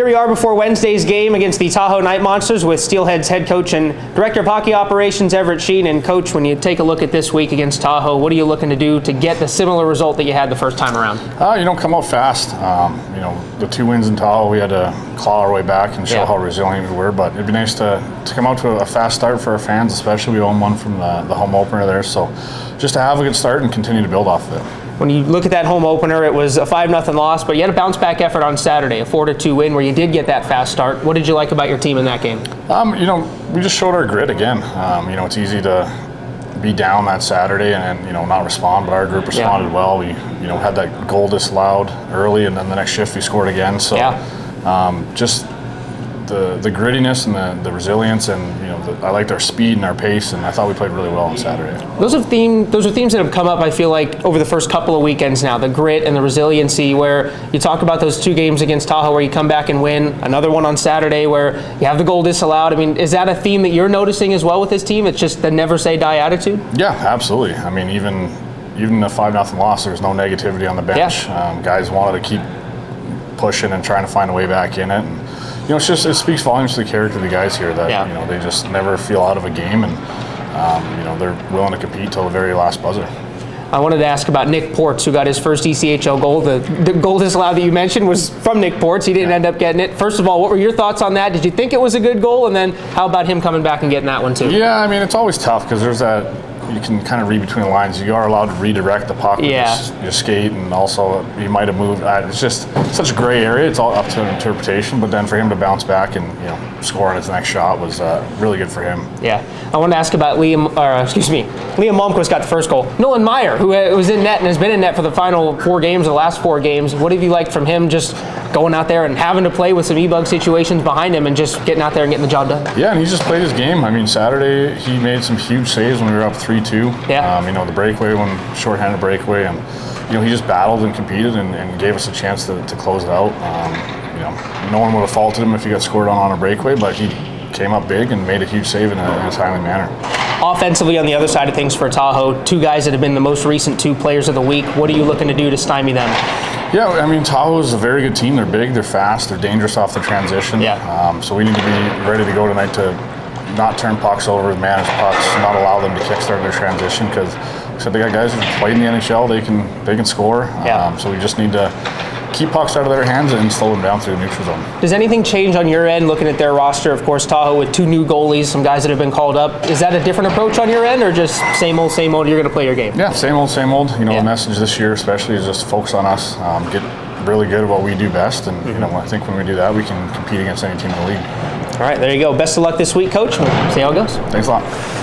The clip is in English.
Here we are before Wednesday's game against the Tahoe Night Monsters with Steelheads head coach and director of hockey operations Everett Sheen. And coach, when you take a look at this week against Tahoe, what are you looking to do to get the similar result that you had the first time around? Come out fast. The 2 wins in Tahoe, we had to claw our way back and show how resilient we were. But it'd be nice to come out to a fast start for our fans, especially. We own one from the home opener there, so just to have a good start and continue to build off of it. When you look at that home opener, it was a 5-0 loss, but you had a bounce-back effort on Saturday, a 4-2 win where you did get that fast start. What did you like about your team in that game? We just showed our grit again. It's easy to be down that Saturday and not respond, but our group responded well. We had that goal disallowed early, and then the next shift we scored again. So just the grittiness and the resilience, and I liked our speed and our pace, and I thought we played really well on Saturday. Those are themes that have come up, I feel like, over the first couple of weekends now, the grit and the resiliency, where you talk about those 2 games against Tahoe where you come back and win, another one on Saturday where you have the goal disallowed. I mean, is that a theme that you're noticing as well with this team? It's just the never say die attitude? Yeah, absolutely. I mean, even the 5-0 loss, there's no negativity on the bench. Guys wanted to keep pushing and trying to find a way back in it. And, it speaks volumes to the character of the guys here that, they just never feel out of a game, and, they're willing to compete till the very last buzzer. I wanted to ask about Nick Ports, who got his first ECHL goal. The goal disallowed that you mentioned was from Nick Ports. He didn't end up getting it. First of all, what were your thoughts on that? Did you think it was a good goal? And then how about him coming back and getting that one too? Yeah, I mean, it's always tough because there's that, you can kind of read between the lines. You are allowed to redirect the puck with your skate, and also you might have moved. It's just such a gray area. It's all up to interpretation. But then for him to bounce back and score on his next shot was really good for him. Yeah, I wanted to ask about Liam Malmquist got the first goal. Nolan Meyer, who was in net and has been in net for the final 4 games, the last 4 games. What have you liked from him, just going out there and having to play with some e-bug situations behind him and just getting out there and getting the job done? Yeah, and he just played his game. I mean, Saturday he made some huge saves when we were up 3-2. Yeah. The breakaway, one shorthanded breakaway, and he just battled and competed and gave us a chance to close it out. No one would have faulted him if he got scored on a breakaway, but he came up big and made a huge save in a timely manner. Offensively, on the other side of things for Tahoe, 2 guys that have been the most recent 2 players of the week. What are you looking to do to stymie them? Yeah, I mean, Tahoe is a very good team. They're big, they're fast, they're dangerous off the transition. So we need to be ready to go tonight to not turn pucks over, manage pucks, not allow them to kickstart their transition, because they got guys who've played in the NHL. They can score. So we just need to keep pucks out of their hands and slow them down through the neutral zone. Does anything change on your end looking at their roster? Of course, Tahoe with 2 new goalies, some guys that have been called up. Is that a different approach on your end, or just same old, you're going to play your game? Yeah, same old, same old. The message this year especially is just focus on us, get really good at what we do best, and I think when we do that, we can compete against any team in the league. All right, there you go. Best of luck this week, Coach. We'll see how it goes. Thanks a lot.